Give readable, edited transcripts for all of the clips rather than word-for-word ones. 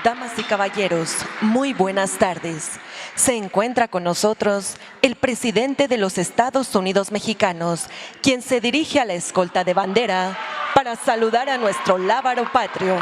Damas y caballeros, muy buenas tardes. Se encuentra con nosotros el presidente de los Estados Unidos mexicanos, quien se dirige a la escolta de bandera para saludar a nuestro lábaro patrio.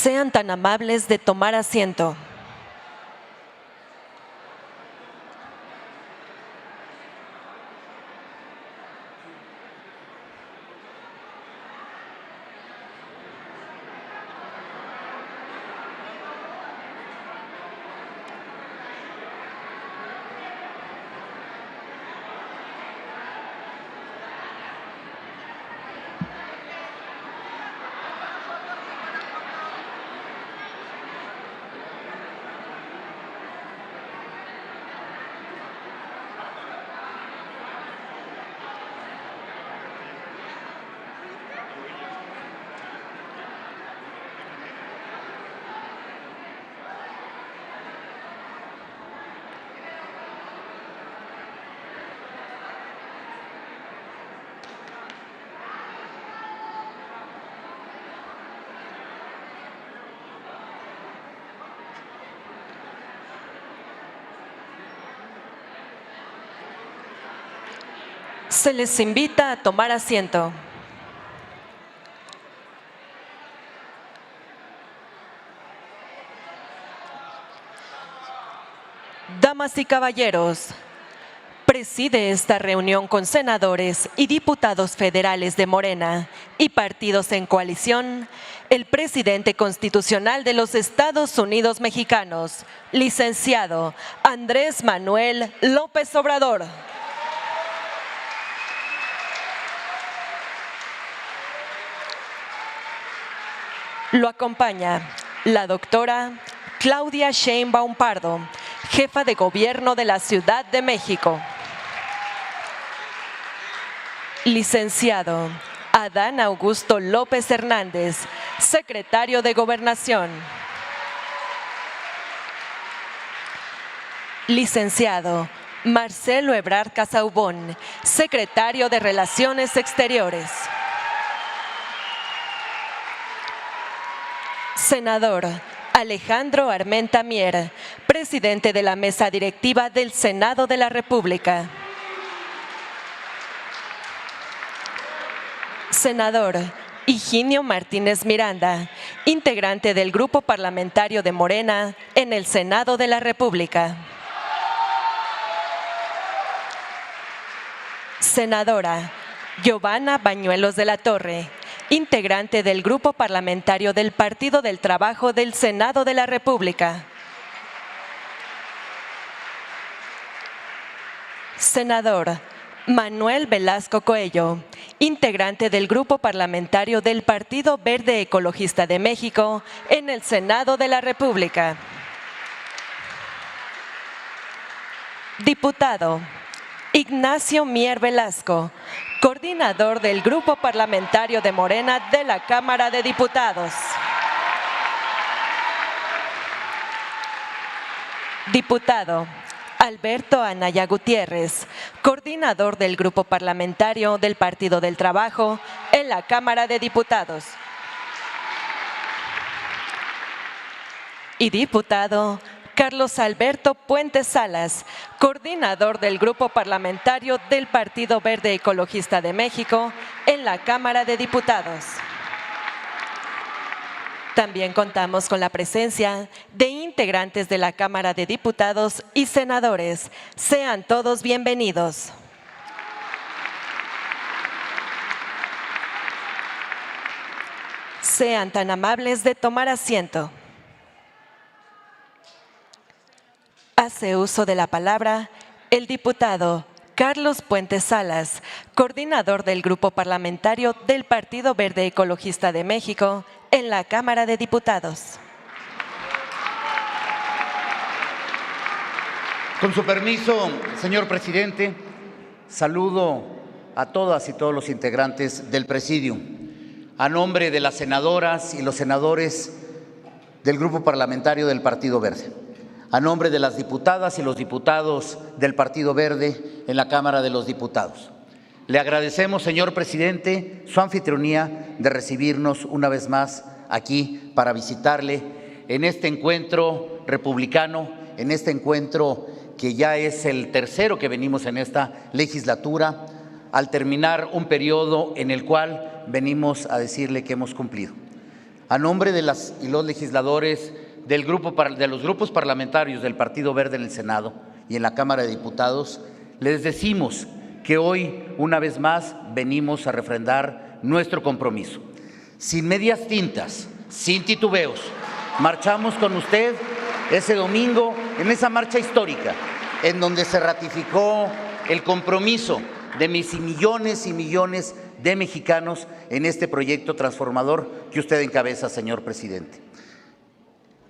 Sean tan amables de tomar asiento. Se les invita a tomar asiento. Damas y caballeros, preside esta reunión con senadores y diputados federales de Morena y partidos en coalición, el presidente constitucional de los Estados Unidos mexicanos, licenciado Andrés Manuel López Obrador. Lo acompaña la doctora Claudia Sheinbaum Pardo, jefa de Gobierno de la Ciudad de México. Licenciado Adán Augusto López Hernández, secretario de Gobernación. Licenciado Marcelo Ebrard Casaubon, secretario de Relaciones Exteriores. Senador Alejandro Armenta Mier, presidente de la Mesa Directiva del Senado de la República. Senador Higinio Martínez Miranda, integrante del Grupo Parlamentario de Morena en el Senado de la República. Senadora Giovanna Bañuelos de la Torre, integrante del Grupo Parlamentario del Partido del Trabajo del Senado de la República. Senador Manuel Velasco Coello, integrante del Grupo Parlamentario del Partido Verde Ecologista de México en el Senado de la República. Diputado Ignacio Mier Velasco, coordinador del Grupo Parlamentario de Morena de la Cámara de Diputados. Diputado Alberto Anaya Gutiérrez, coordinador del Grupo Parlamentario del Partido del Trabajo en la Cámara de Diputados. Y diputado Carlos Alberto Puente Salas, coordinador del Grupo Parlamentario del Partido Verde Ecologista de México en la Cámara de Diputados. También contamos con la presencia de integrantes de la Cámara de Diputados y senadores. Sean todos bienvenidos. Sean tan amables de tomar asiento. Hace uso de la palabra el diputado Carlos Puente Salas, coordinador del Grupo Parlamentario del Partido Verde Ecologista de México en la Cámara de Diputados. Con su permiso, señor presidente, saludo a todas y todos los integrantes del presidium. A nombre de las senadoras y los senadores del Grupo Parlamentario del Partido Verde. A nombre de las diputadas y los diputados del Partido Verde en la Cámara de los Diputados. Le agradecemos, señor presidente, su anfitrionía de recibirnos una vez más aquí para visitarle en este encuentro republicano, en este encuentro que ya es el tercero que venimos en esta legislatura, al terminar un periodo en el cual venimos a decirle que hemos cumplido. a nombre de las y los legisladores de los grupos parlamentarios del Partido Verde en el Senado y en la Cámara de Diputados, les decimos que hoy, una vez más, venimos a refrendar nuestro compromiso. Sin medias tintas, sin titubeos, marchamos con usted ese domingo en esa marcha histórica, en donde se ratificó el compromiso de millones y millones de mexicanos en este proyecto transformador que usted encabeza, señor presidente.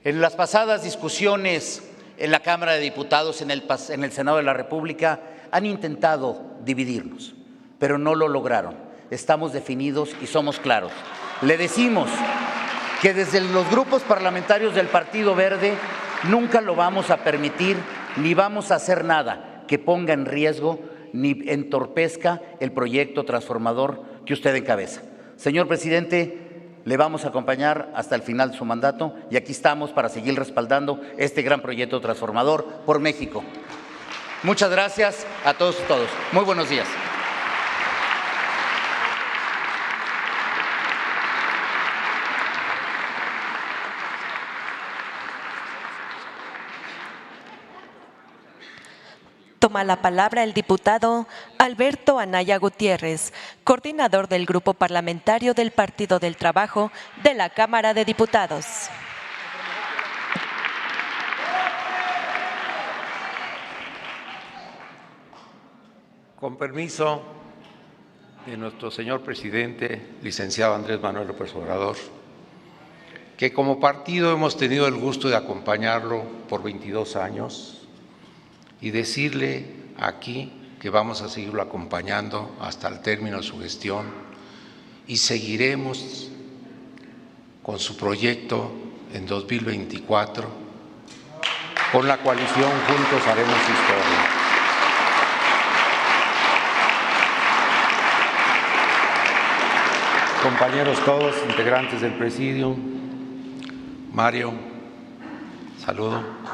En las pasadas discusiones en la Cámara de Diputados, en el Senado de la República, han intentado dividirnos, pero no lo lograron. Estamos definidos y somos claros. Le decimos que desde los grupos parlamentarios del Partido Verde nunca lo vamos a permitir, ni vamos a hacer nada que ponga en riesgo ni entorpezca el proyecto transformador que usted encabeza. Señor presidente, le vamos a acompañar hasta el final de su mandato y aquí estamos para seguir respaldando este gran proyecto transformador por México. Muchas gracias a todos y todos. Muy buenos días. Toma la palabra el diputado Alberto Anaya Gutiérrez, coordinador del Grupo Parlamentario del Partido del Trabajo de la Cámara de Diputados. Con permiso de nuestro señor presidente, licenciado Andrés Manuel López Obrador, que como partido hemos tenido el gusto de acompañarlo por 22 años y decirle aquí que vamos a seguirlo acompañando hasta el término de su gestión y seguiremos con su proyecto en 2024. Con la coalición Juntos Haremos Historia. Compañeros todos, integrantes del Presidium, Mario, saludo.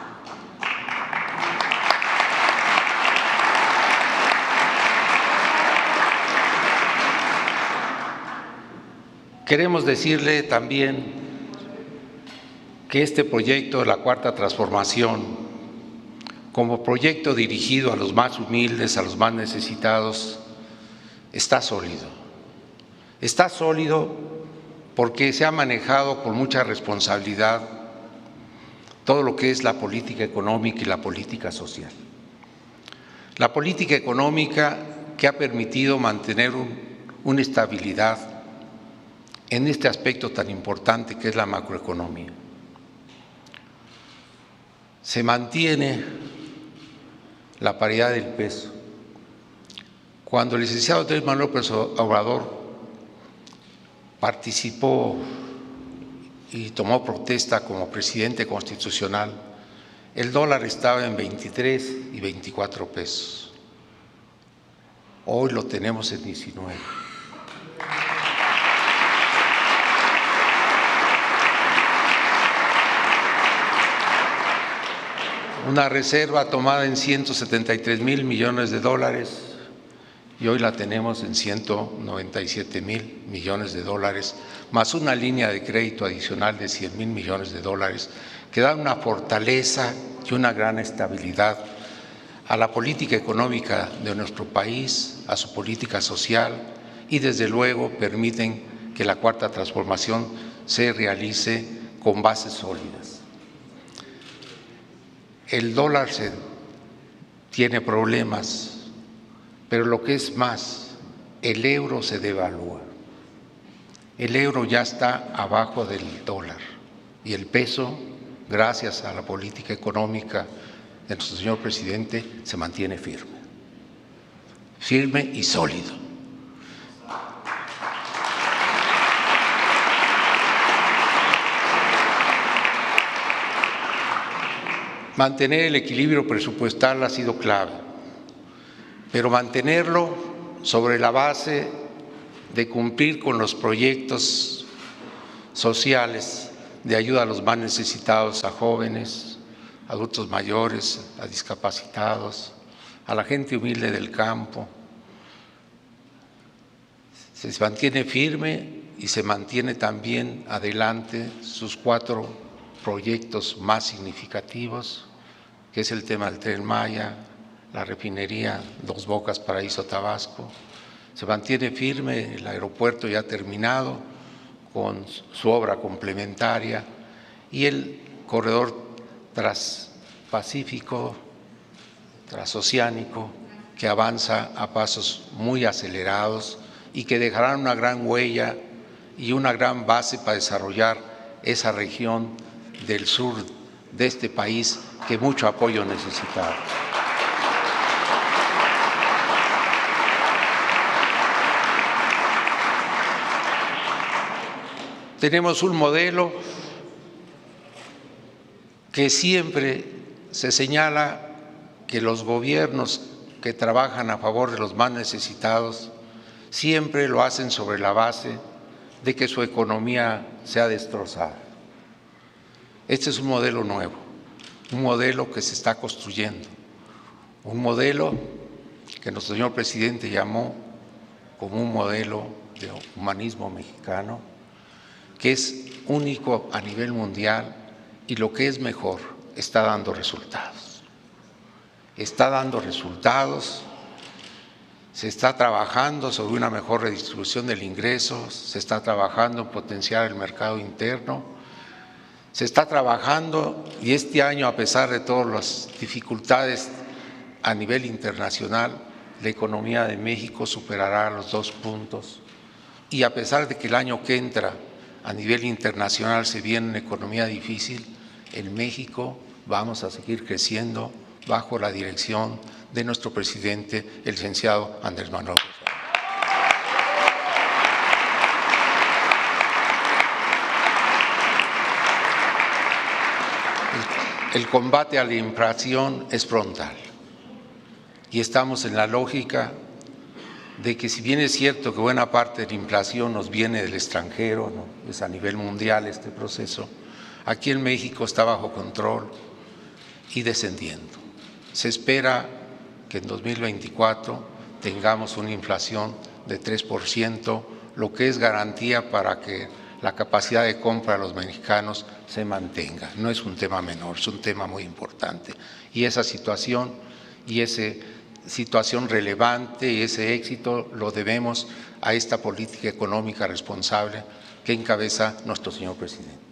Queremos decirle también que este proyecto de la Cuarta Transformación, como proyecto dirigido a los más humildes, a los más necesitados, está sólido. Está sólido porque se ha manejado con mucha responsabilidad todo lo que es la política económica y la política social. La política económica que ha permitido mantener una estabilidad en este aspecto tan importante que es la macroeconomía. Se mantiene la paridad del peso. Cuando el licenciado Andrés Manuel López Obrador participó y tomó protesta como presidente constitucional, el dólar estaba en 23 y 24 pesos. Hoy lo tenemos en 19. Una reserva tomada en 173,000 millones de dólares y hoy la tenemos en 197,000 millones de dólares, más una línea de crédito adicional de 100,000 millones de dólares, que dan una fortaleza y una gran estabilidad a la política económica de nuestro país, a su política social y desde luego permiten que la Cuarta Transformación se realice con bases sólidas. El dólar tiene problemas, pero lo que es más, el euro se devalúa. El euro ya está abajo del dólar y el peso, gracias a la política económica de nuestro señor presidente, se mantiene firme y sólido. Mantener el equilibrio presupuestal ha sido clave, pero mantenerlo sobre la base de cumplir con los proyectos sociales de ayuda a los más necesitados, a jóvenes, adultos mayores, a discapacitados, a la gente humilde del campo. Se mantiene firme y se mantiene también adelante sus 4 proyectos más significativos, que es el tema del Tren Maya, la refinería Dos Bocas, Paraíso, Tabasco. Se mantiene firme el aeropuerto ya terminado con su obra complementaria y el corredor transpacífico, transoceánico, que avanza a pasos muy acelerados y que dejarán una gran huella y una gran base para desarrollar esa región del sur de este país que mucho apoyo necesitaba. Tenemos un modelo que siempre se señala que los gobiernos que trabajan a favor de los más necesitados siempre lo hacen sobre la base de que su economía sea destrozada. Este es un modelo nuevo, un modelo que se está construyendo, un modelo que nuestro señor presidente llamó como un modelo de humanismo mexicano, que es único a nivel mundial y lo que es mejor, está dando resultados. Está dando resultados, se está trabajando sobre una mejor redistribución del ingreso, se está trabajando en potenciar el mercado interno, se está trabajando y este año, a pesar de todas las dificultades a nivel internacional, la economía de México superará los 2 puntos y a pesar de que el año que entra a nivel internacional se viene una economía difícil, en México vamos a seguir creciendo bajo la dirección de nuestro presidente, el licenciado Andrés Manuel López Obrador. El combate a la inflación es frontal y estamos en la lógica de que si bien es cierto que buena parte de la inflación nos viene del extranjero, ¿no?, es a nivel mundial este proceso, aquí en México está bajo control y descendiendo. Se espera que en 2024 tengamos una inflación de 3%, lo que es garantía para que la capacidad de compra de los mexicanos se mantenga. No es un tema menor, es un tema muy importante. Y esa situación y situación relevante y ese éxito lo debemos a esta política económica responsable que encabeza nuestro señor presidente.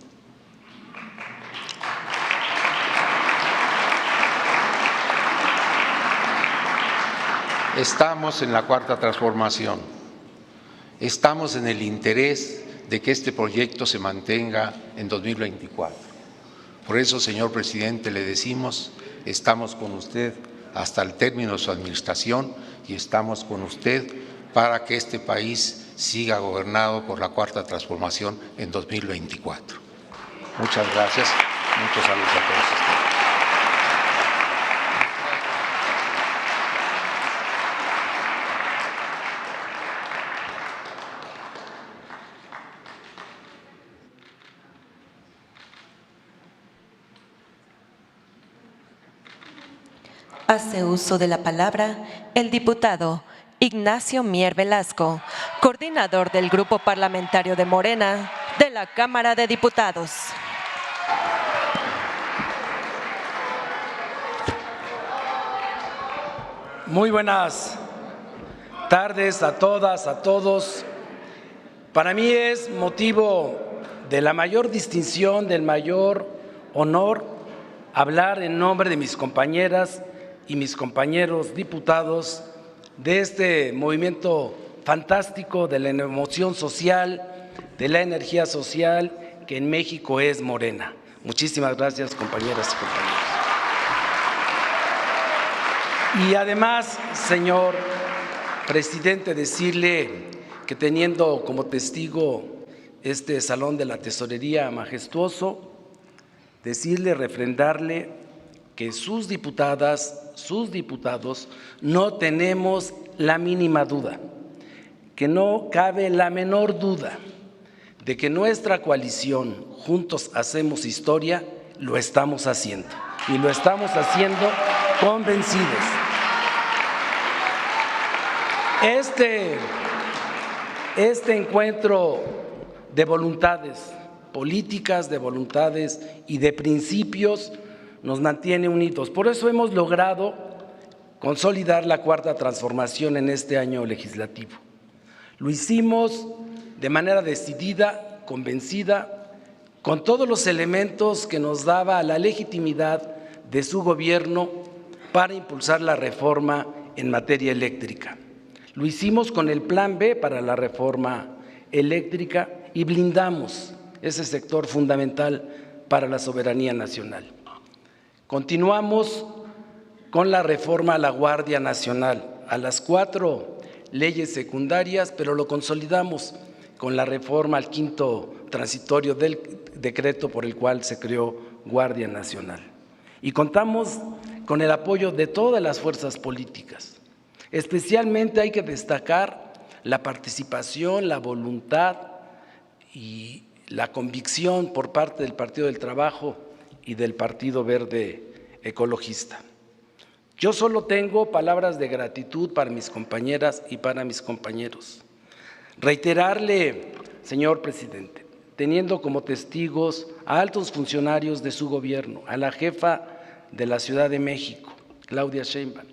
Estamos en la cuarta transformación, estamos en el interés de que este proyecto se mantenga en 2024. Por eso, señor presidente, le decimos, estamos con usted hasta el término de su administración y estamos con usted para que este país siga gobernado por la cuarta transformación en 2024. Muchas gracias, muchos saludos a todos ustedes. Hace uso de la palabra el diputado Ignacio Mier Velasco, coordinador del Grupo Parlamentario de Morena de la Cámara de Diputados. Muy buenas tardes a todas, a todos. Para mí es motivo de la mayor distinción, del mayor honor, hablar en nombre de mis compañeras y mis compañeros diputados de este movimiento fantástico de la emoción social, de la energía social que en México es Morena. Muchísimas gracias, compañeras y compañeros. Y además, señor presidente, decirle que teniendo como testigo este Salón de la Tesorería majestuoso, decirle, refrendarle que sus diputadas, sus diputados, no tenemos la mínima duda, que no cabe la menor duda de que nuestra coalición, Juntos Hacemos Historia, lo estamos haciendo y lo estamos haciendo convencidos. Este encuentro de voluntades políticas, de voluntades y de principios nos mantiene unidos. Por eso hemos logrado consolidar la Cuarta Transformación en este año legislativo. Lo hicimos de manera decidida, convencida, con todos los elementos que nos daba la legitimidad de su gobierno para impulsar la reforma en materia eléctrica. Lo hicimos con el Plan B para la reforma eléctrica y blindamos ese sector fundamental para la soberanía nacional. Continuamos con la reforma a la Guardia Nacional, a las 4 leyes secundarias, pero lo consolidamos con la reforma al 5º transitorio del decreto por el cual se creó Guardia Nacional. Y contamos con el apoyo de todas las fuerzas políticas. Especialmente hay que destacar la participación, la voluntad y la convicción por parte del Partido del Trabajo y del Partido Verde Ecologista. Yo solo tengo palabras de gratitud para mis compañeras y para mis compañeros. Reiterarle, señor presidente, teniendo como testigos a altos funcionarios de su gobierno, a la jefa de la Ciudad de México, Claudia Sheinbaum,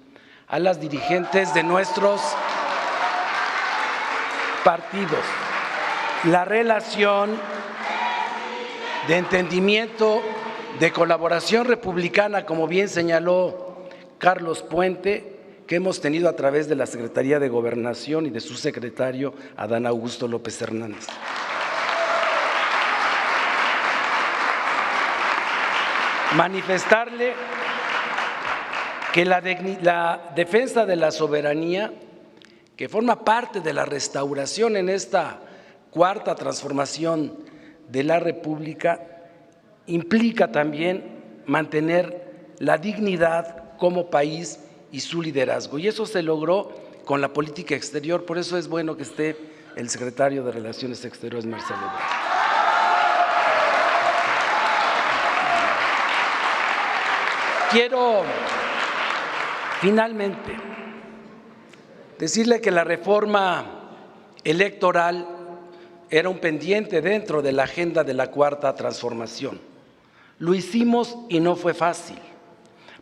a las dirigentes de nuestros partidos, la relación de entendimiento, de colaboración republicana, como bien señaló Carlos Puente, que hemos tenido a través de la Secretaría de Gobernación y de su secretario, Adán Augusto López Hernández. Manifestarle que la defensa de la soberanía, que forma parte de la restauración en esta Cuarta Transformación de la República, implica también mantener la dignidad como país y su liderazgo. Y eso se logró con la política exterior, por eso es bueno que esté el secretario de Relaciones Exteriores, Marcelo Ebrard. Quiero finalmente decirle que la reforma electoral era un pendiente dentro de la agenda de la Cuarta Transformación. Lo hicimos y no fue fácil,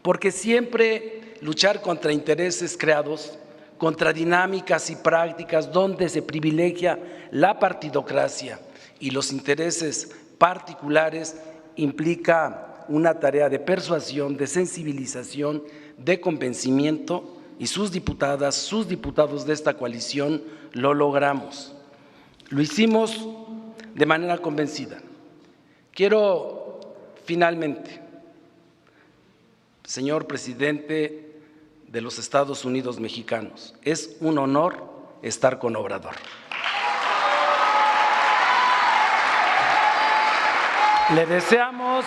porque siempre luchar contra intereses creados, contra dinámicas y prácticas donde se privilegia la partidocracia y los intereses particulares implica una tarea de persuasión, de sensibilización, de convencimiento, y sus diputadas, sus diputados de esta coalición lo logramos. Lo hicimos de manera convencida. Quiero finalmente, señor presidente de los Estados Unidos mexicanos, es un honor estar con Obrador. Le deseamos,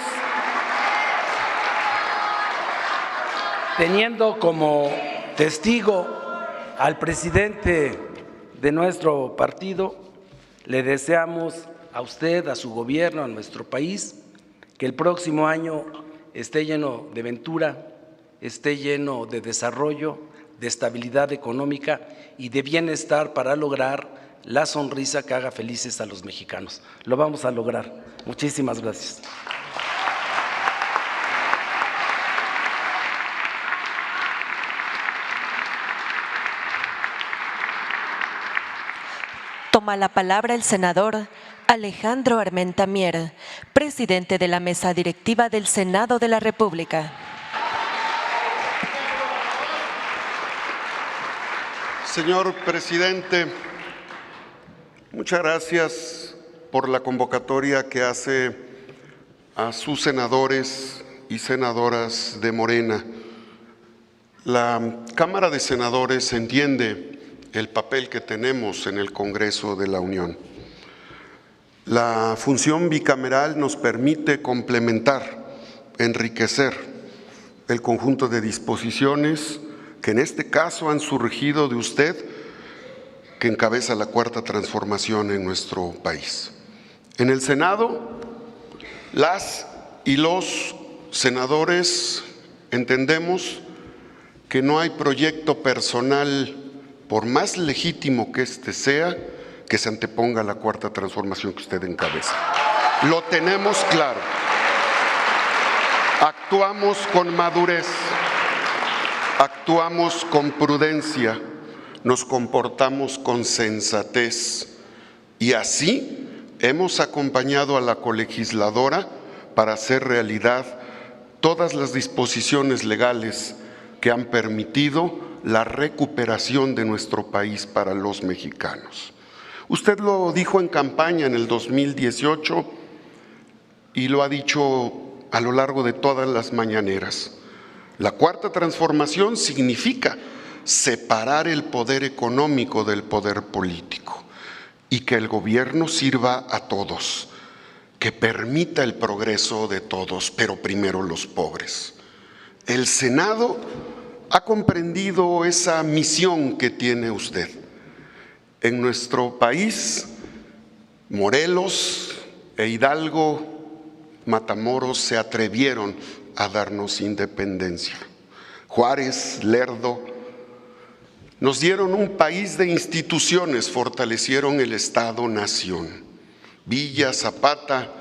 teniendo como testigo al presidente de nuestro partido, le deseamos a usted, a su gobierno, a nuestro país, que el próximo año esté lleno de ventura, esté lleno de desarrollo, de estabilidad económica y de bienestar para lograr la sonrisa que haga felices a los mexicanos. Lo vamos a lograr. Muchísimas gracias. Toma la palabra el senador Alejandro Armenta Mier, presidente de la Mesa Directiva del Senado de la República. Señor presidente, muchas gracias por la convocatoria que hace a sus senadores y senadoras de Morena. La Cámara de Senadores entiende el papel que tenemos en el Congreso de la Unión. La función bicameral nos permite complementar, enriquecer el conjunto de disposiciones que en este caso han surgido de usted, que encabeza la Cuarta Transformación en nuestro país. En el Senado, las y los senadores entendemos que no hay proyecto personal, por más legítimo que éste sea, que se anteponga a la cuarta transformación que usted encabeza. Lo tenemos claro. Actuamos con madurez, actuamos con prudencia, nos comportamos con sensatez y así hemos acompañado a la colegisladora para hacer realidad todas las disposiciones legales que han permitido la recuperación de nuestro país para los mexicanos. Usted lo dijo en campaña en el 2018 y lo ha dicho a lo largo de todas las mañaneras. La cuarta transformación significa separar el poder económico del poder político y que el gobierno sirva a todos, que permita el progreso de todos, pero primero los pobres. El Senado ha comprendido esa misión que tiene usted. En nuestro país, Morelos e Hidalgo, Matamoros se atrevieron a darnos independencia. Juárez, Lerdo, nos dieron un país de instituciones, fortalecieron el Estado-nación. Villa, Zapata,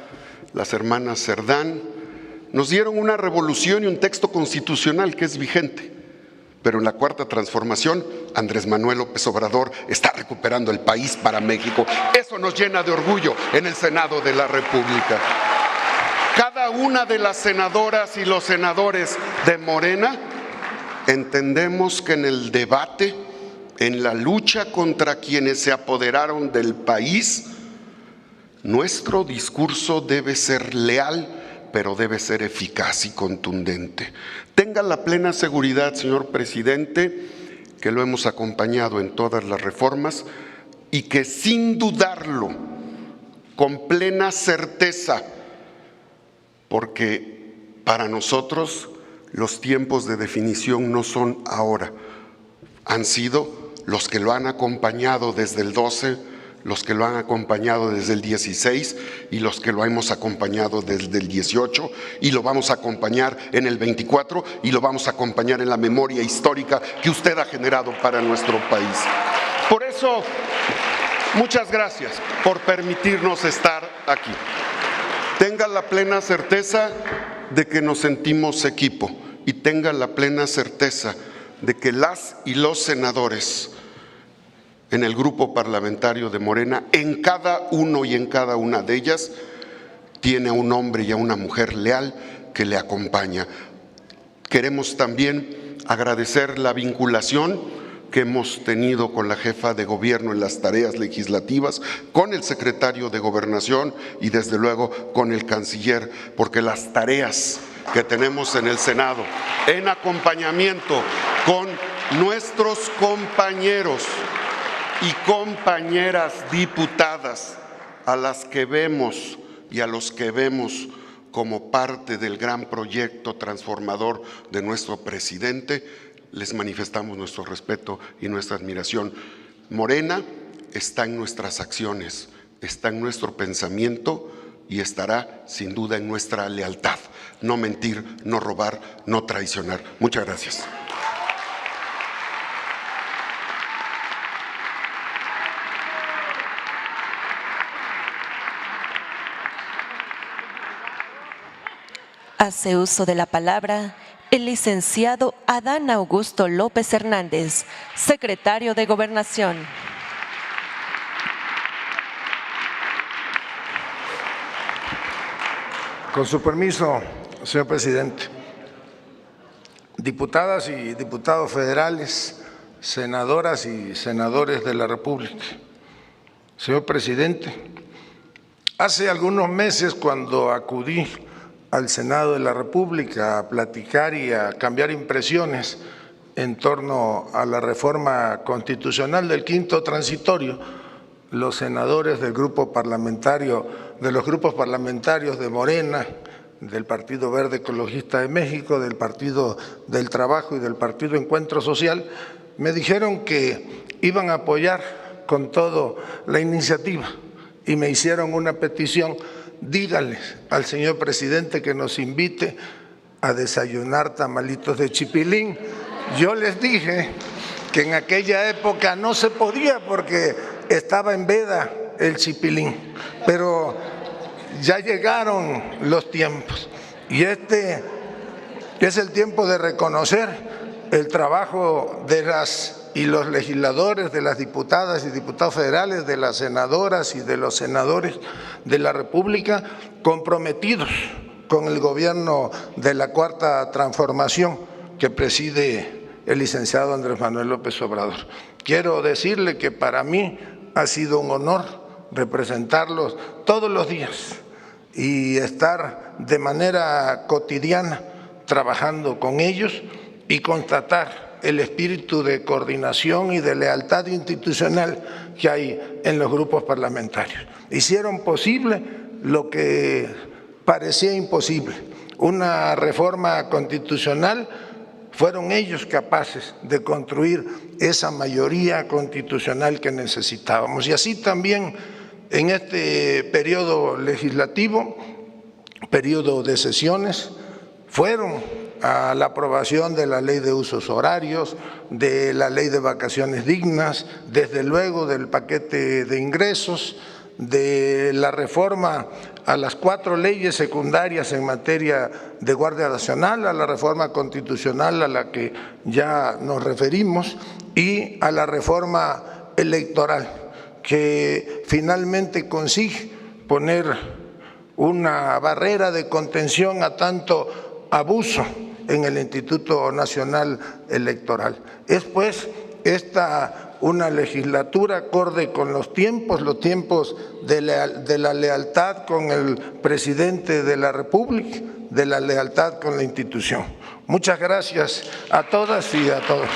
las hermanas Cerdán, nos dieron una revolución y un texto constitucional que es vigente. Pero en la cuarta transformación, Andrés Manuel López Obrador está recuperando el país para México. Eso nos llena de orgullo en el Senado de la República. Cada una de las senadoras y los senadores de Morena entendemos que en el debate, en la lucha contra quienes se apoderaron del país, nuestro discurso debe ser leal, pero debe ser eficaz y contundente. Tenga la plena seguridad, señor presidente, que lo hemos acompañado en todas las reformas y que sin dudarlo, con plena certeza, porque para nosotros los tiempos de definición no son ahora, han sido los que lo han acompañado desde el 12, los que lo han acompañado desde el 16 y los que lo hemos acompañado desde el 18 y lo vamos a acompañar en el 24 y lo vamos a acompañar en la memoria histórica que usted ha generado para nuestro país. Por eso, muchas gracias por permitirnos estar aquí. Tenga la plena certeza de que nos sentimos equipo y tenga la plena certeza de que las y los senadores en el grupo parlamentario de Morena, en cada uno y en cada una de ellas, tiene a un hombre y a una mujer leal que le acompaña. Queremos también agradecer la vinculación que hemos tenido con la jefa de gobierno en las tareas legislativas, con el secretario de Gobernación y desde luego con el canciller, porque las tareas que tenemos en el Senado en acompañamiento con nuestros compañeros y compañeras diputadas a las que vemos y a los que vemos como parte del gran proyecto transformador de nuestro presidente, les manifestamos nuestro respeto y nuestra admiración. Morena está en nuestras acciones, está en nuestro pensamiento y estará sin duda en nuestra lealtad. No mentir, no robar, no traicionar. Muchas gracias. Hace uso de la palabra el licenciado Adán Augusto López Hernández, secretario de Gobernación. Con su permiso, señor presidente. Diputadas y diputados federales, senadoras y senadores de la República. Señor presidente, hace algunos meses cuando acudí al Senado de la República a platicar y a cambiar impresiones en torno a la reforma constitucional del quinto transitorio, los senadores del grupo parlamentario, de los grupos parlamentarios de Morena, del Partido Verde Ecologista de México, del Partido del Trabajo y del Partido Encuentro Social, me dijeron que iban a apoyar con todo la iniciativa y me hicieron una petición. Dígale al señor presidente que nos invite a desayunar tamalitos de chipilín. Yo les dije que en aquella época no se podía porque estaba en veda el chipilín, pero ya llegaron los tiempos y este es el tiempo de reconocer el trabajo de las y los legisladores, de las diputadas y diputados federales, de las senadoras y de los senadores de la República comprometidos con el gobierno de la Cuarta Transformación que preside el licenciado Andrés Manuel López Obrador. Quiero decirle que para mí ha sido un honor representarlos todos los días y estar de manera cotidiana trabajando con ellos y constatar el espíritu de coordinación y de lealtad institucional que hay en los grupos parlamentarios. Hicieron posible lo que parecía imposible, una reforma constitucional. Fueron ellos capaces de construir esa mayoría constitucional que necesitábamos. Y así también en este periodo legislativo, periodo de sesiones, fueron a la aprobación de la ley de usos horarios, de la ley de vacaciones dignas, desde luego del paquete de ingresos, de la reforma a las 4 leyes secundarias en materia de Guardia Nacional, a la reforma constitucional a la que ya nos referimos y a la reforma electoral, que finalmente consigue poner una barrera de contención a tanto abuso en el Instituto Nacional Electoral. Es pues esta una legislatura acorde con los tiempos de la lealtad con el presidente de la República, de la lealtad con la institución. Muchas gracias a todas y a todos.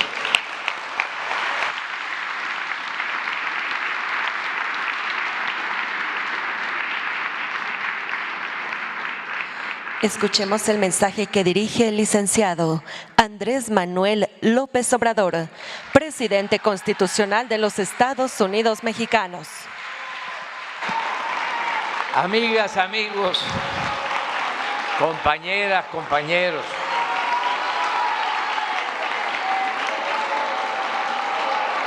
Escuchemos el mensaje que dirige el licenciado Andrés Manuel López Obrador, presidente constitucional de los Estados Unidos mexicanos. Amigas, amigos, compañeras, compañeros,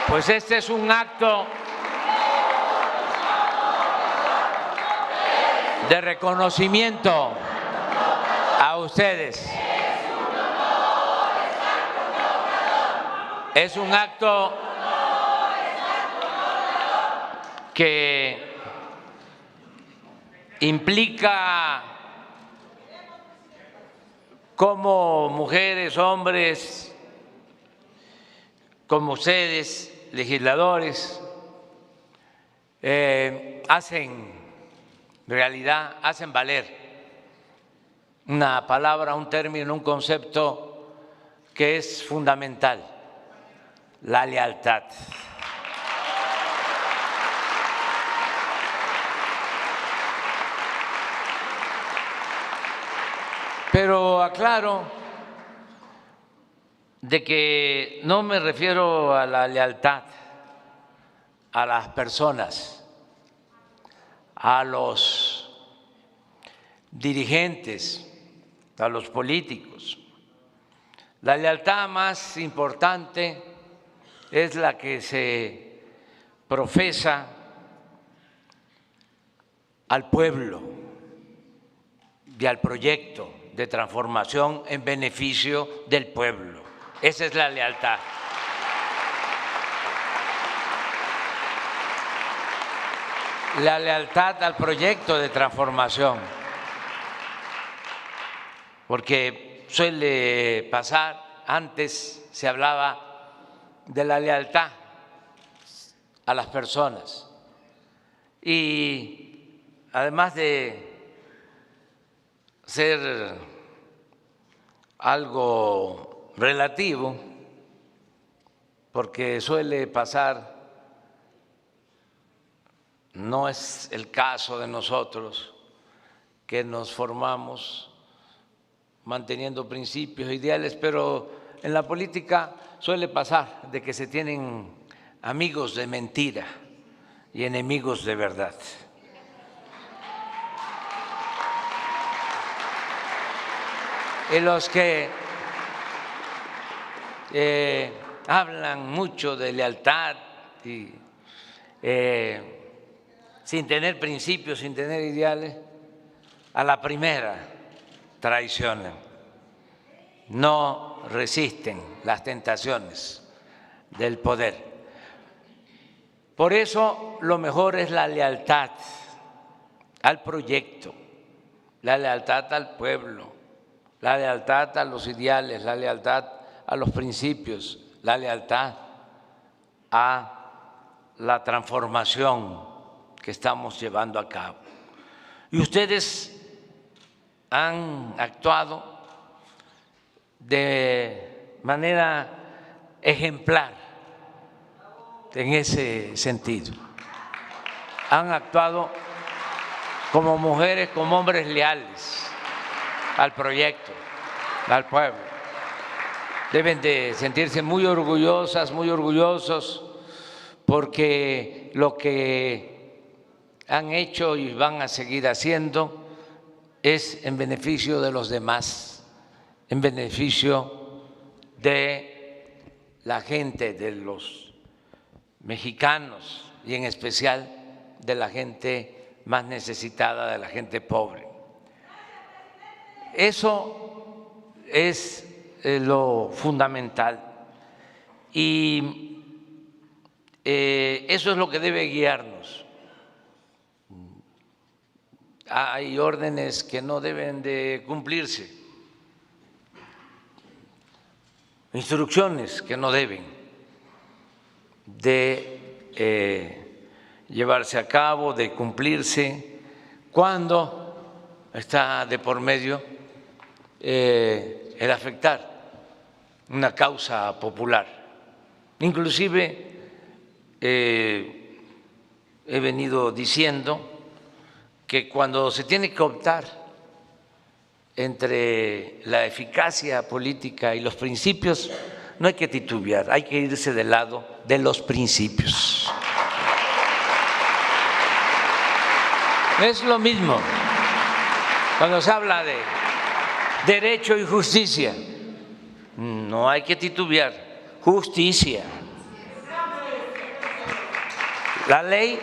pues este es un acto de reconocimiento a ustedes. Es un acto que implica cómo mujeres, hombres, como ustedes, legisladores, hacen realidad, hacen valer una palabra, un término, un concepto que es fundamental: la lealtad. Pero aclaro de que no me refiero a la lealtad a las personas, a los dirigentes, a los políticos. La lealtad más importante es la que se profesa al pueblo y al proyecto de transformación en beneficio del pueblo. Esa es la lealtad. La lealtad al proyecto de transformación, porque suele pasar, antes se hablaba de la lealtad a las personas y además de ser algo relativo, porque suele pasar, no es el caso de nosotros que nos formamos manteniendo principios, ideales, pero en la política suele pasar de que se tienen amigos de mentira y enemigos de verdad. Y los que hablan mucho de lealtad sin tener principios, sin tener ideales, a la primera traicionan, no resisten las tentaciones del poder. Por eso lo mejor es la lealtad al proyecto, la lealtad al pueblo, la lealtad a los ideales, la lealtad a los principios, la lealtad a la transformación que estamos llevando a cabo. Y ustedes han actuado de manera ejemplar en ese sentido. Han actuado como mujeres, como hombres leales al proyecto, al pueblo. Deben de sentirse muy orgullosas, muy orgullosos, porque lo que han hecho y van a seguir haciendo es en beneficio de los demás, en beneficio de la gente, de los mexicanos y en especial de la gente más necesitada, de la gente pobre. Eso es lo fundamental y eso es lo que debe guiarnos. Hay órdenes que no deben de cumplirse, instrucciones que no deben de llevarse a cabo, de cumplirse, cuando está de por medio el afectar una causa popular. Inclusive he venido diciendo que cuando se tiene que optar entre la eficacia política y los principios, no hay que titubear, hay que irse del lado de los principios. Es lo mismo cuando se habla de derecho y justicia, no hay que titubear, justicia. La ley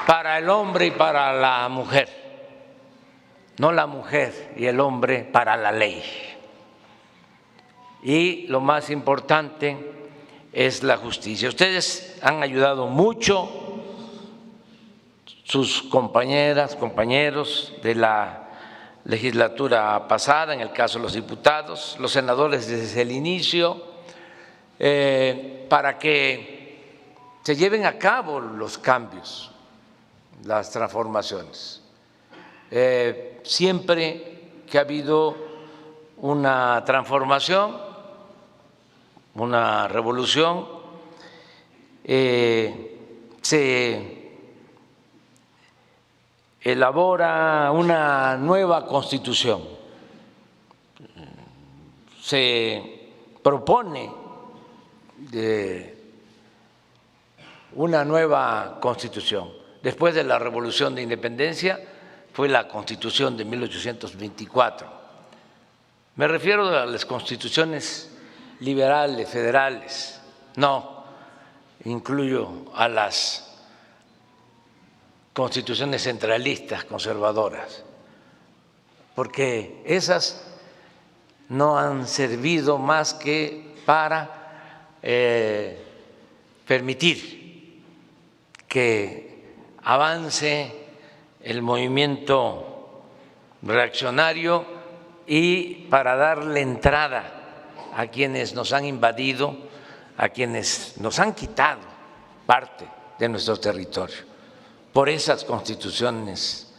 para el hombre y para la mujer, no la mujer y el hombre para la ley. Y lo más importante es la justicia. Ustedes han ayudado mucho, sus compañeras, compañeros de la legislatura pasada, en el caso de los diputados, los senadores desde el inicio, para que se lleven a cabo los cambios, las transformaciones. Siempre que ha habido una transformación, una revolución, se elabora una nueva constitución, se propone una nueva constitución. Después de la Revolución de Independencia fue la Constitución de 1824. Me refiero a las constituciones liberales, federales, no incluyo a las constituciones centralistas, conservadoras, porque esas no han servido más que para permitir que avance el movimiento reaccionario y para darle entrada a quienes nos han invadido, a quienes nos han quitado parte de nuestro territorio por esas constituciones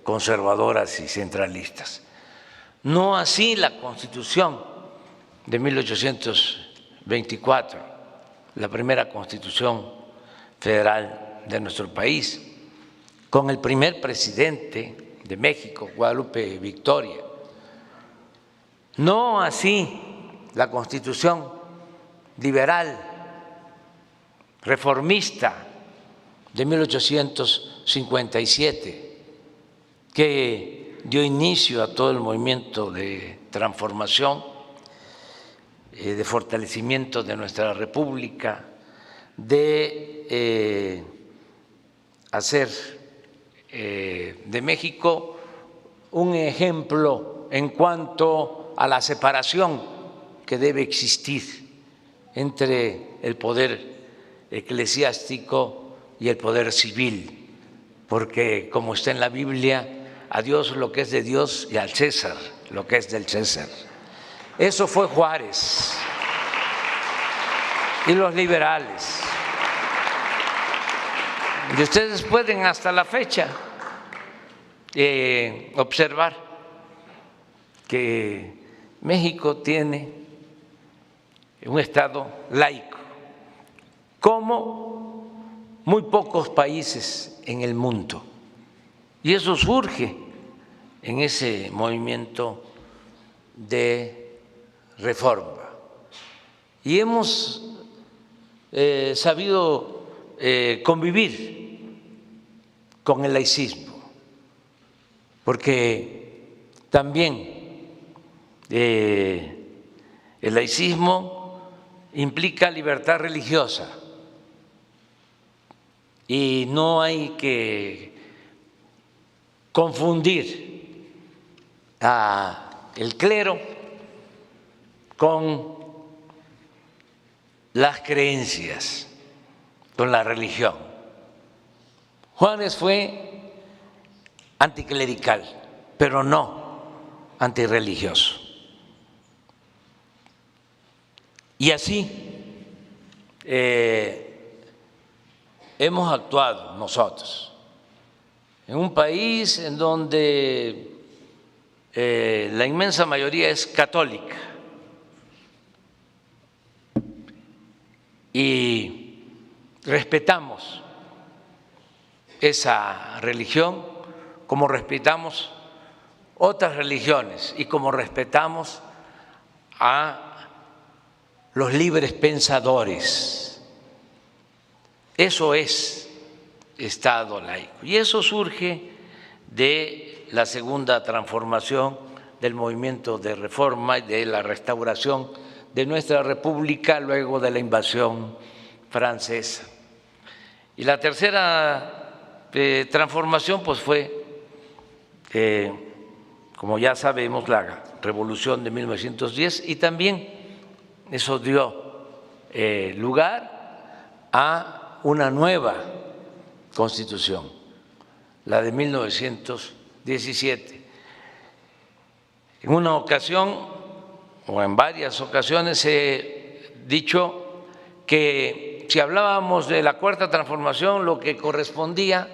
conservadoras y centralistas. No así la Constitución de 1824, la primera Constitución federal de nuestro país, con el primer presidente de México, Guadalupe Victoria. No así la Constitución liberal, reformista de 1857, que dio inicio a todo el movimiento de transformación, de fortalecimiento de nuestra República, de hacer de México un ejemplo en cuanto a la separación que debe existir entre el poder eclesiástico y el poder civil, porque como está en la Biblia, a Dios lo que es de Dios y al César lo que es del César. Eso fue Juárez y los liberales. Y ustedes pueden hasta la fecha observar que México tiene un Estado laico, como muy pocos países en el mundo. Y eso surge en ese movimiento de reforma. Y hemos sabido convivir con el laicismo, porque también el laicismo implica libertad religiosa y no hay que confundir al clero con las creencias, con la religión. Juárez fue anticlerical, pero no antirreligioso. Y así hemos actuado nosotros en un país en donde la inmensa mayoría es católica y respetamos esa religión como respetamos otras religiones y como respetamos a los libres pensadores. Eso es Estado laico. Y eso surge de la segunda transformación del movimiento de reforma y de la restauración de nuestra república luego de la invasión francesa. Y la tercera transformación pues fue, como ya sabemos, la Revolución de 1910 y también eso dio lugar a una nueva Constitución, la de 1917. En una ocasión o en varias ocasiones he dicho que si hablábamos de la Cuarta Transformación, lo que correspondía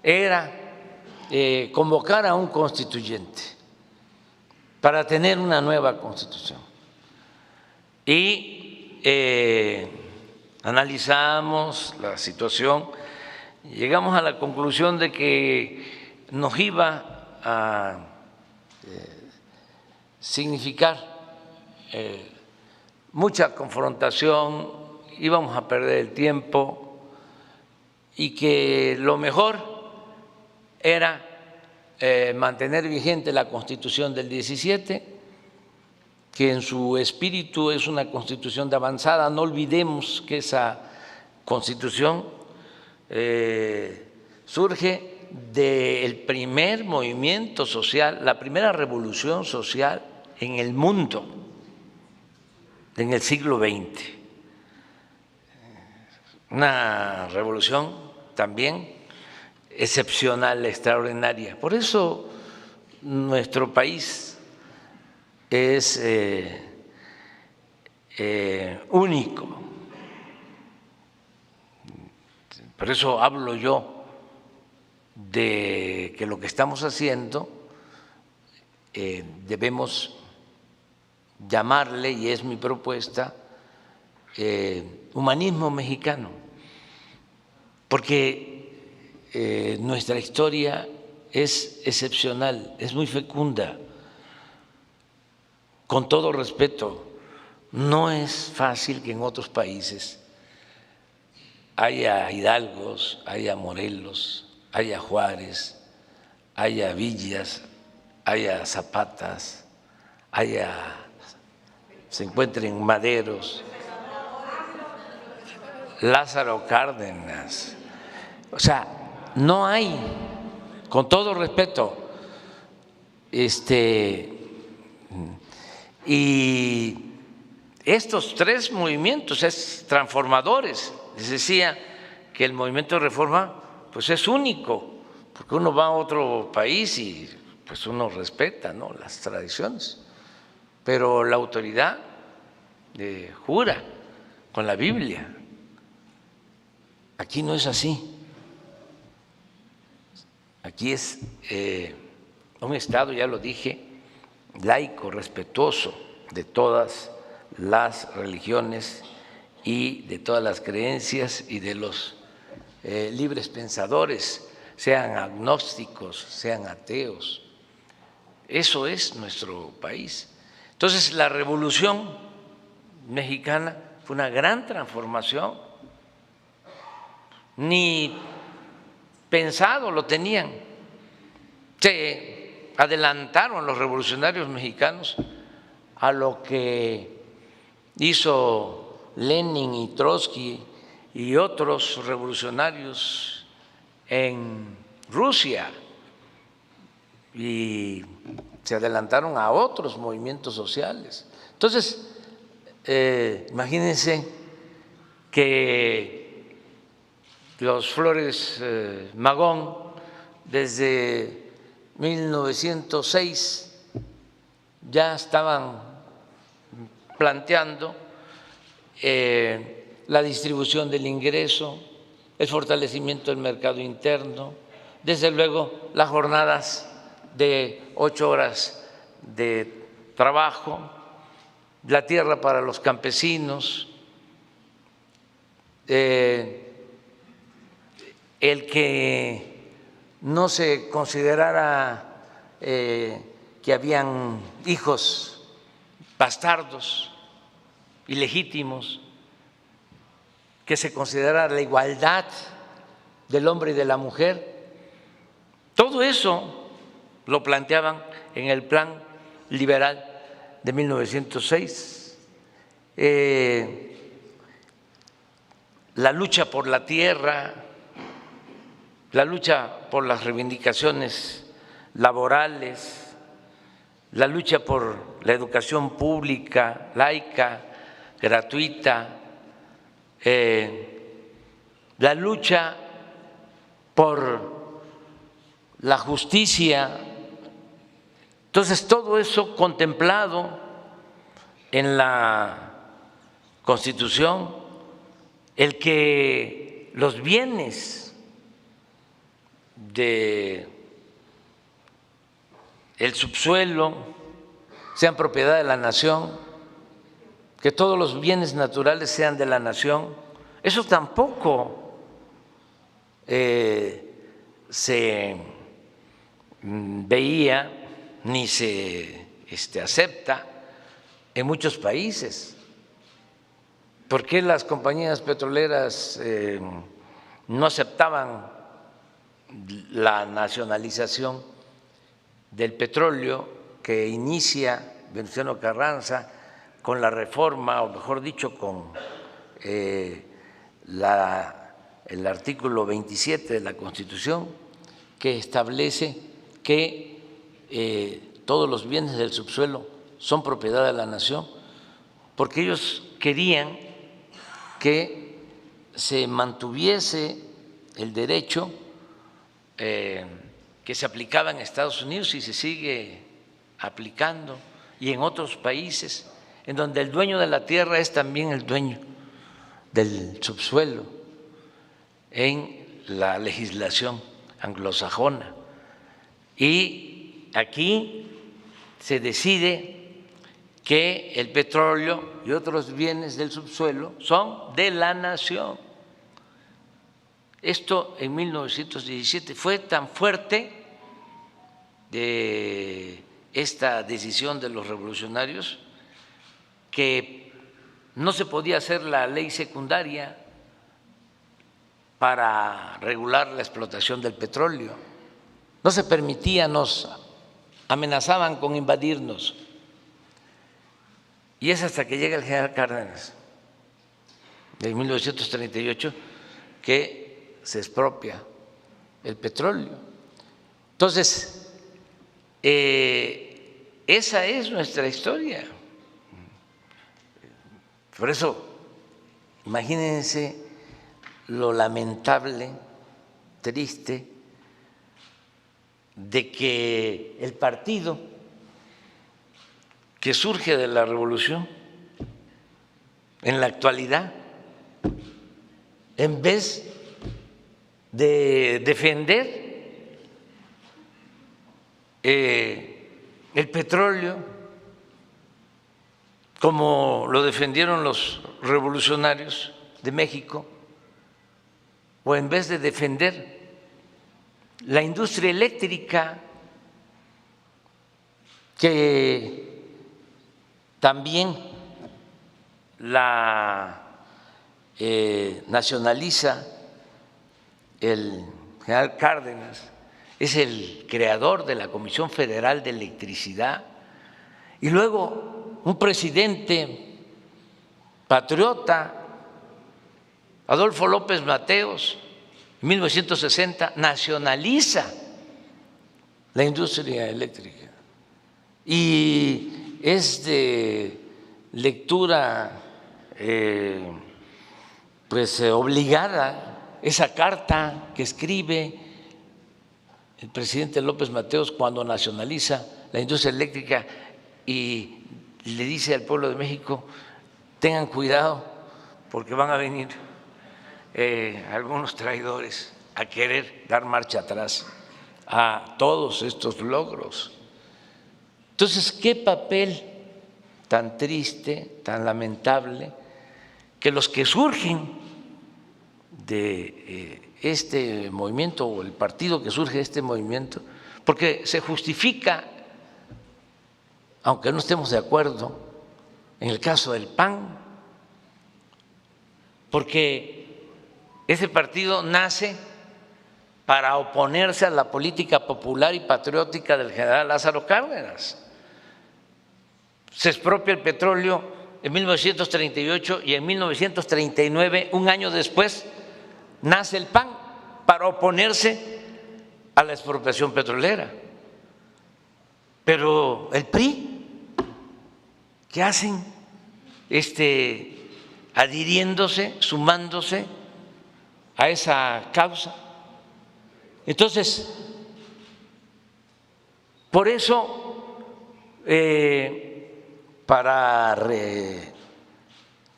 era convocar a un constituyente para tener una nueva Constitución. Y analizamos la situación y llegamos a la conclusión de que nos iba a significar mucha confrontación, íbamos a perder el tiempo y que lo mejor era mantener vigente la Constitución del 17, que en su espíritu es una Constitución de avanzada. No olvidemos que esa Constitución surge del primer movimiento social, la primera revolución social en el mundo en el siglo XX. Una revolución también excepcional, extraordinaria. Por eso nuestro país es único. Por eso hablo yo de que lo que estamos haciendo debemos llamarle, y es mi propuesta, humanismo mexicano, porque nuestra historia es excepcional, es muy fecunda. Con todo respeto, no es fácil que en otros países haya Hidalgos, haya Morelos, haya Juárez, haya Villas, haya Zapatas, se encuentren Maderos. Lázaro Cárdenas. O sea, no hay, con todo respeto, y estos tres movimientos es transformadores. Les decía que el movimiento de reforma pues es único, porque uno va a otro país y pues uno respeta, ¿no?, las tradiciones, pero la autoridad jura con la Biblia. Aquí no es así. Aquí es un Estado, ya lo dije, laico, respetuoso de todas las religiones y de todas las creencias y de los libres pensadores, sean agnósticos, sean ateos. Eso es nuestro país. Entonces, la Revolución Mexicana fue una gran transformación. Ni pensado lo tenían. Se adelantaron los revolucionarios mexicanos a lo que hizo Lenin y Trotsky y otros revolucionarios en Rusia, y se adelantaron a otros movimientos sociales. Entonces, imagínense que los Flores Magón desde 1906 ya estaban planteando la distribución del ingreso, el fortalecimiento del mercado interno, desde luego las jornadas de 8 horas de trabajo, la tierra para los campesinos, el que no se considerara que habían hijos bastardos ilegítimos, que se considerara la igualdad del hombre y de la mujer. Todo eso lo planteaban en el Plan Liberal de 1906. La lucha por la tierra, la lucha por las reivindicaciones laborales, la lucha por la educación pública, laica, gratuita, la lucha por la justicia. Entonces, todo eso contemplado en la Constitución, el que los bienes del subsuelo sean propiedad de la nación, que todos los bienes naturales sean de la nación, eso tampoco se veía ni se acepta en muchos países. ¿Por qué las compañías petroleras no aceptaban la nacionalización del petróleo que inicia Venustiano Carranza con la reforma, o mejor dicho, con el artículo 27 de la Constitución, que establece que todos los bienes del subsuelo son propiedad de la nación? Porque ellos querían que se mantuviese el derecho que se aplicaba en Estados Unidos y se sigue aplicando, y en otros países, en donde el dueño de la tierra es también el dueño del subsuelo, en la legislación anglosajona. Y aquí se decide que el petróleo y otros bienes del subsuelo son de la nación. Esto en 1917 fue tan fuerte de esta decisión de los revolucionarios que no se podía hacer la ley secundaria para regular la explotación del petróleo. No se permitía, nos amenazaban con invadirnos. Y es hasta que llega el general Cárdenas de 1938 que se expropia el petróleo. Entonces, esa es nuestra historia. Por eso, imagínense lo lamentable, triste, de que el partido que surge de la revolución en la actualidad, en vez de defender el petróleo como lo defendieron los revolucionarios de México, o en vez de defender la industria eléctrica que también la nacionaliza el general Cárdenas, es el creador de la Comisión Federal de Electricidad, y luego un presidente patriota, Adolfo López Mateos, en 1960 nacionaliza la industria eléctrica, y es de lectura obligada esa carta que escribe el presidente López Mateos cuando nacionaliza la industria eléctrica y le dice al pueblo de México: tengan cuidado porque van a venir algunos traidores a querer dar marcha atrás a todos estos logros. Entonces, ¿qué papel tan triste, tan lamentable, que los que surgen de este movimiento, o el partido que surge de este movimiento, porque se justifica, aunque no estemos de acuerdo, en el caso del PAN, porque ese partido nace para oponerse a la política popular y patriótica del general Lázaro Cárdenas. Se expropia el petróleo en 1938 y en 1939, un año después, nace el PAN para oponerse a la expropiación petrolera. Pero el PRI, ¿qué hacen? Adhiriéndose, sumándose a esa causa. Entonces, por eso, para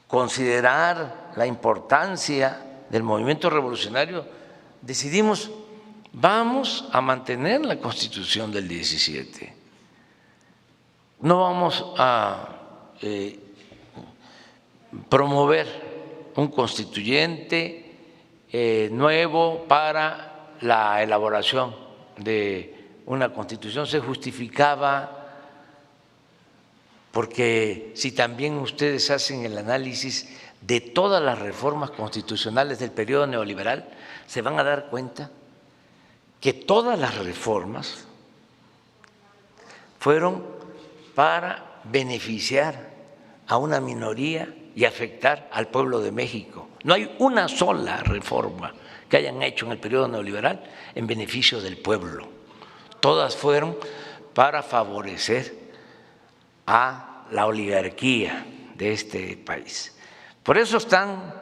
considerar la importancia del movimiento revolucionario, decidimos: vamos a mantener la Constitución del 17. No vamos a promover un constituyente nuevo para la elaboración de una Constitución. Se justificaba porque si también ustedes hacen el análisis de todas las reformas constitucionales del periodo neoliberal, se van a dar cuenta que todas las reformas fueron para beneficiar a una minoría y afectar al pueblo de México. No hay una sola reforma que hayan hecho en el periodo neoliberal en beneficio del pueblo. Todas fueron para favorecer a la oligarquía de este país. Por eso están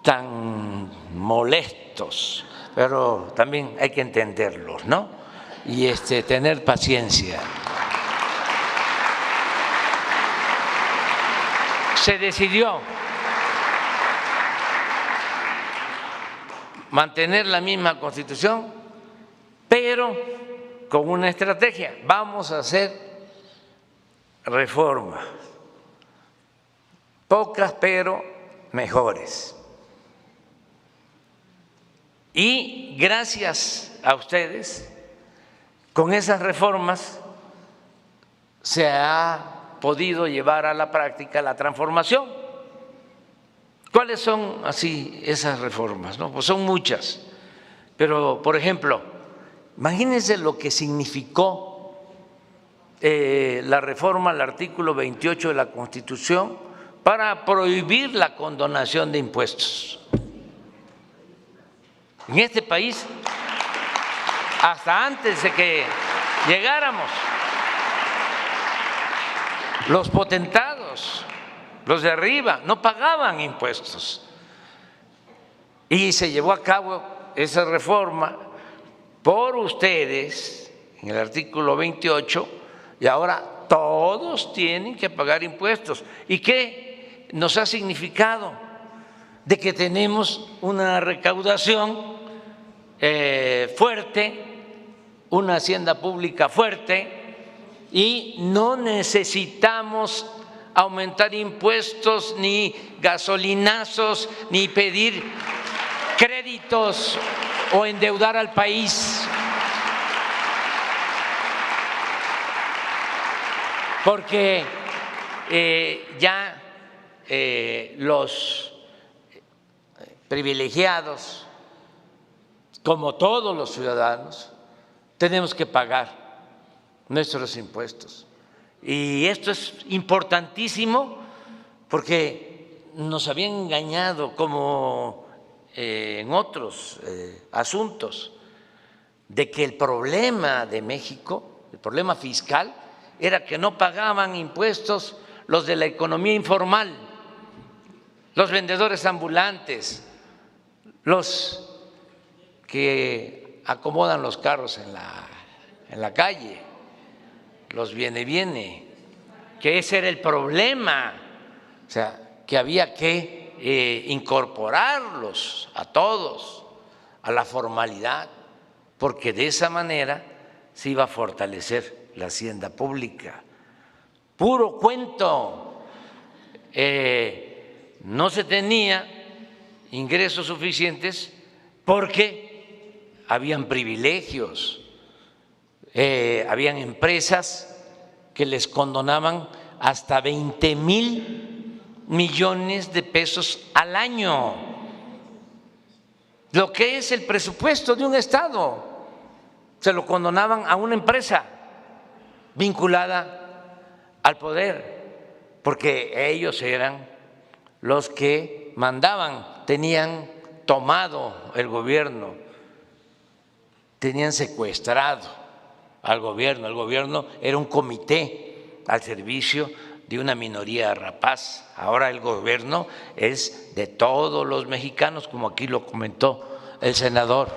tan molestos, pero también hay que entenderlos, ¿no? Y tener paciencia. Se decidió mantener la misma Constitución, pero con una estrategia. Vamos a hacer reformas, pocas pero mejores. Y gracias a ustedes, con esas reformas se ha podido llevar a la práctica la transformación. ¿Cuáles son así esas reformas? No, pues son muchas, pero por ejemplo, imagínense lo que significó la reforma al artículo 28 de la Constitución para prohibir la condonación de impuestos. En este país, hasta antes de que llegáramos, los potentados, los de arriba, no pagaban impuestos. Y se llevó a cabo esa reforma por ustedes en el artículo 28 y ahora todos tienen que pagar impuestos. ¿Y qué nos ha significado? De que tenemos una recaudación fuerte, una hacienda pública fuerte y no necesitamos aumentar impuestos, ni gasolinazos, ni pedir créditos o endeudar al país. Porque ya los privilegiados, como todos los ciudadanos, tenemos que pagar nuestros impuestos. Y esto es importantísimo porque nos habían engañado, como en otros asuntos, de que el problema de México, el problema fiscal, era que no pagaban impuestos los de la economía informal, los vendedores ambulantes, los que acomodan los carros en la calle, los viene, que ese era el problema, o sea, que había que incorporarlos a todos a la formalidad, porque de esa manera se iba a fortalecer la hacienda pública. Puro cuento, no se tenía ingresos suficientes porque habían privilegios, habían empresas que les condonaban hasta 20,000 millones de pesos al año, lo que es el presupuesto de un estado, se lo condonaban a una empresa vinculada al poder, porque ellos eran los que mandaban, tenían tomado el gobierno, tenían secuestrado al gobierno. El gobierno era un comité al servicio de una minoría rapaz. Ahora el gobierno es de todos los mexicanos, como aquí lo comentó el senador.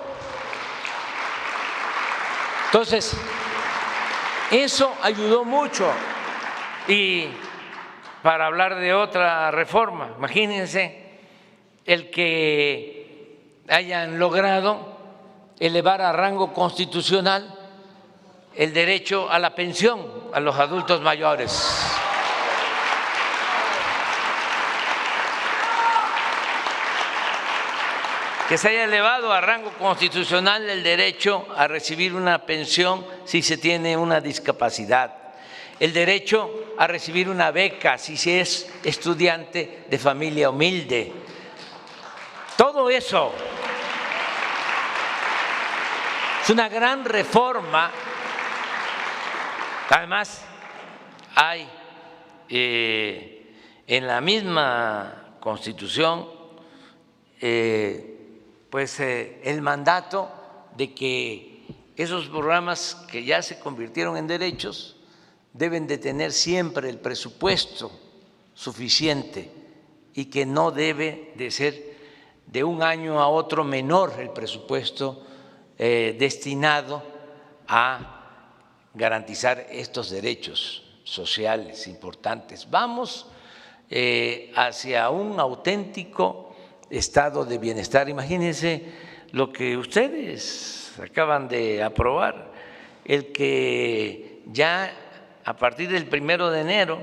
Entonces, eso ayudó mucho. Y para hablar de otra reforma, imagínense el que hayan logrado elevar a rango constitucional el derecho a la pensión a los adultos mayores. Que se haya elevado a rango constitucional el derecho a recibir una pensión si se tiene una discapacidad, el derecho a recibir una beca si se es estudiante de familia humilde. Todo eso es una gran reforma. Además, hay en la misma Constitución el mandato de que esos programas que ya se convirtieron en derechos deben de tener siempre el presupuesto suficiente y que no debe de ser de un año a otro menor el presupuesto destinado a garantizar estos derechos sociales importantes. Vamos hacia un auténtico estado de bienestar. Imagínense lo que ustedes acaban de aprobar, el que ya a partir del 1 de enero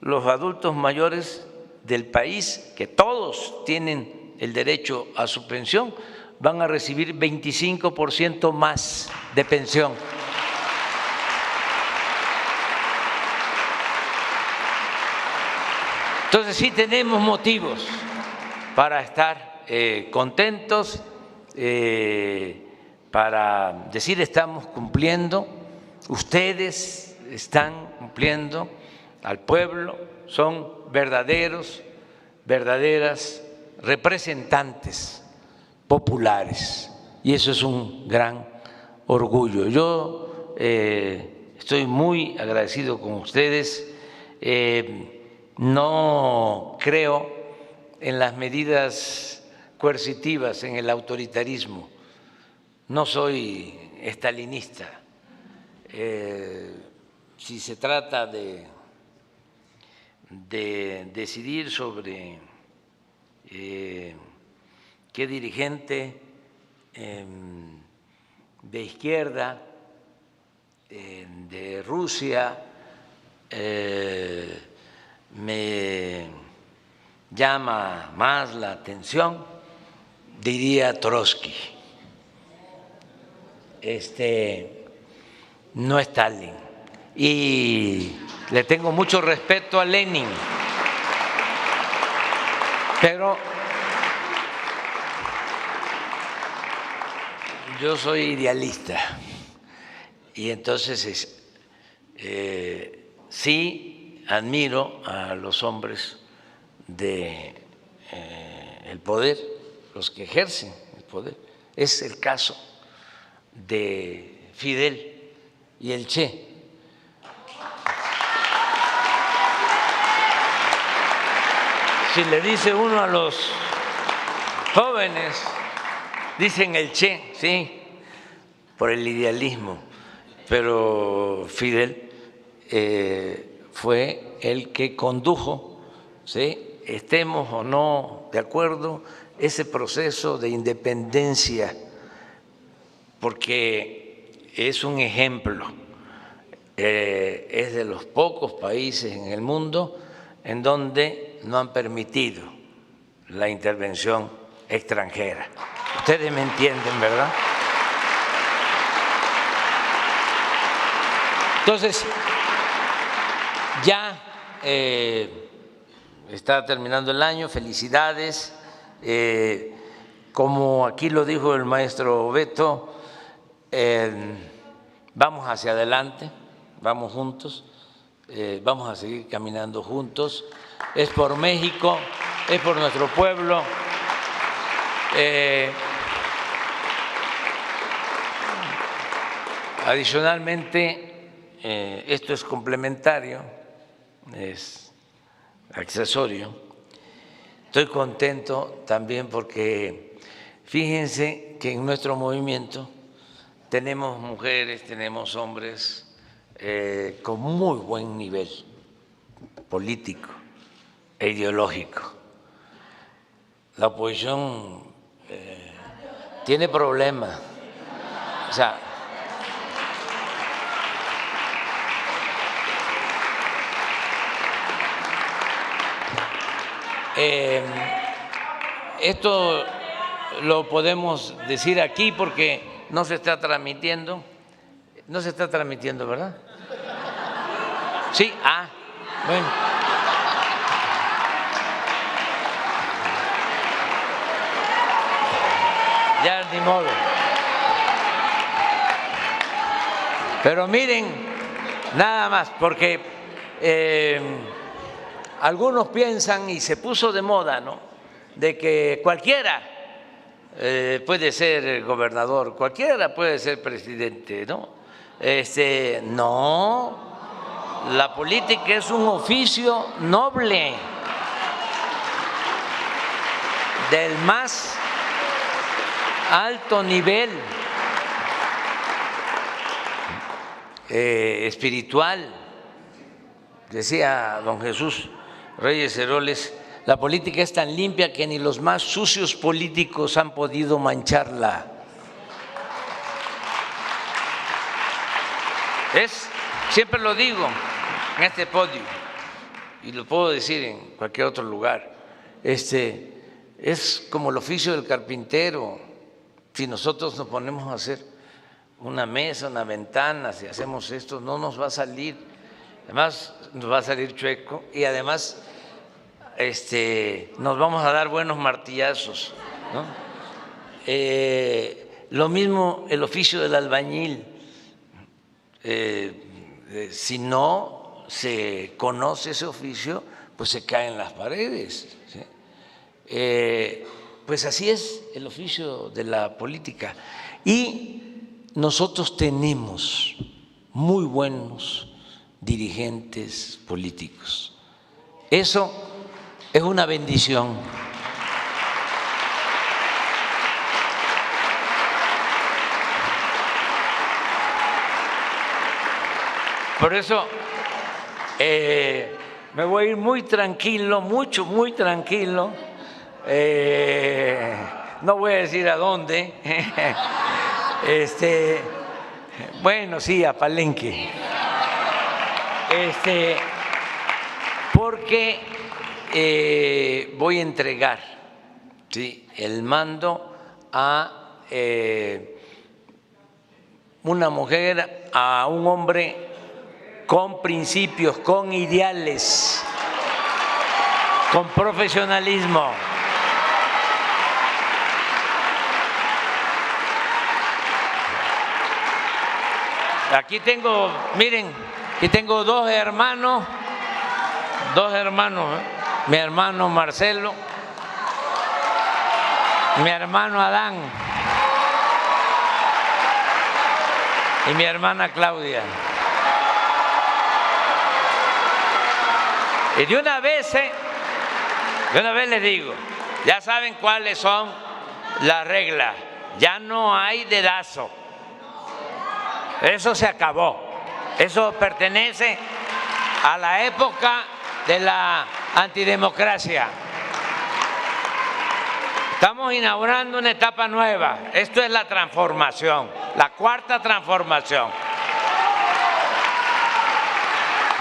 los adultos mayores del país, que todos tienen el derecho a su pensión, van a recibir 25% más de pensión. Entonces sí tenemos motivos para estar contentos, para decir estamos cumpliendo, ustedes están cumpliendo, al pueblo son verdaderas representantes populares, y eso es un gran orgullo. Yo estoy muy agradecido con ustedes. No creo en las medidas coercitivas, en el autoritarismo. No soy estalinista. Si se trata de decidir sobre qué dirigente de izquierda de Rusia me llama más la atención, diría Trotsky, no Stalin. Y le tengo mucho respeto a Lenin, pero yo soy idealista y entonces sí admiro a los hombres del poder, los que ejercen el poder. Es el caso de Fidel y el Che. Si le dice uno a los jóvenes, dicen el Che, sí, por el idealismo, pero Fidel fue el que condujo, ¿sí?, estemos o no de acuerdo, ese proceso de independencia, porque es un ejemplo, es de los pocos países en el mundo en donde no han permitido la intervención extranjera. Ustedes me entienden, ¿verdad? Entonces, ya está terminando el año, felicidades. Como aquí lo dijo el maestro Beto, vamos hacia adelante, vamos juntos, vamos a seguir caminando juntos. Es por México, es por nuestro pueblo. Adicionalmente, esto es complementario, es accesorio. Estoy contento también porque fíjense que en nuestro movimiento tenemos mujeres, tenemos hombres con muy buen nivel político e ideológico. La oposición tiene problemas. O sea, esto lo podemos decir aquí porque no se está transmitiendo. No se está transmitiendo, ¿verdad? Sí, bueno. Ya ni modo. Pero miren, nada más, porque algunos piensan, y se puso de moda, ¿no?, de que cualquiera puede ser gobernador, cualquiera puede ser presidente, ¿no? No, la política es un oficio noble, del más alto nivel espiritual. Decía don Jesús Reyes Heroles, la política es tan limpia que ni los más sucios políticos han podido mancharla. Siempre lo digo en este podio y lo puedo decir en cualquier otro lugar, es como el oficio del carpintero. Si nosotros nos ponemos a hacer una mesa, una ventana, si hacemos esto, no nos va a salir, además nos va a salir chueco y además nos vamos a dar buenos martillazos, ¿no? Lo mismo el oficio del albañil. Si no se conoce ese oficio, pues se caen las paredes, ¿sí? Pues así es el oficio de la política. Y nosotros tenemos muy buenos dirigentes políticos. Eso es una bendición. Por eso me voy a ir muy tranquilo, muy tranquilo. No voy a decir a dónde. Bueno, sí, a Palenque. Porque voy a entregar, ¿sí?, el mando a una mujer, a un hombre con principios, con ideales, con profesionalismo. Aquí tengo, miren, aquí tengo dos hermanos, mi hermano Marcelo, mi hermano Adán y mi hermana Claudia. Y de una vez les digo, ya saben cuáles son las reglas, ya no hay dedazo, eso se acabó, eso pertenece a la época de la antidemocracia. Estamos inaugurando una etapa nueva, esto es la transformación, la cuarta transformación.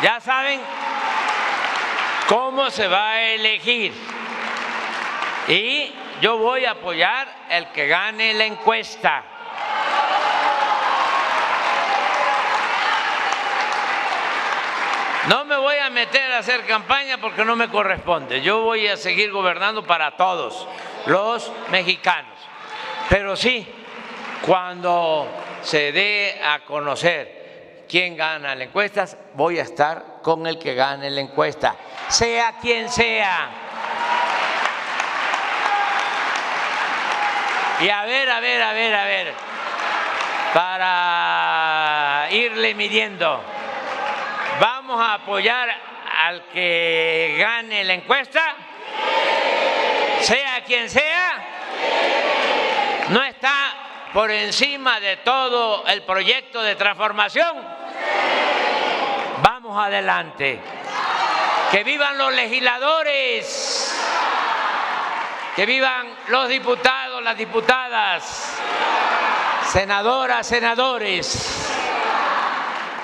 Ya saben cómo se va a elegir y yo voy a apoyar el que gane la encuesta. No me voy a meter a hacer campaña porque no me corresponde. Yo voy a seguir gobernando para todos los mexicanos. Pero sí, cuando se dé a conocer quién gana la encuesta, voy a estar con el que gane la encuesta, sea quien sea. Y a ver, para irle midiendo, ¿vamos a apoyar al que gane la encuesta? Sea quien sea. ¿No está por encima de todo el proyecto de transformación? Vamos adelante. Que vivan los legisladores, que vivan los diputados, las diputadas, senadoras, senadores.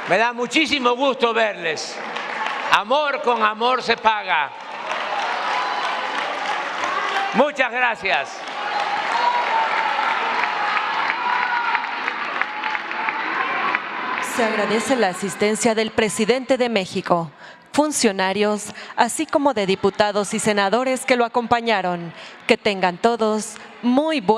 Me da muchísimo gusto verles. Amor con amor se paga. Muchas gracias. Se agradece la asistencia del presidente de México, funcionarios, así como de diputados y senadores que lo acompañaron. Que tengan todos muy buenas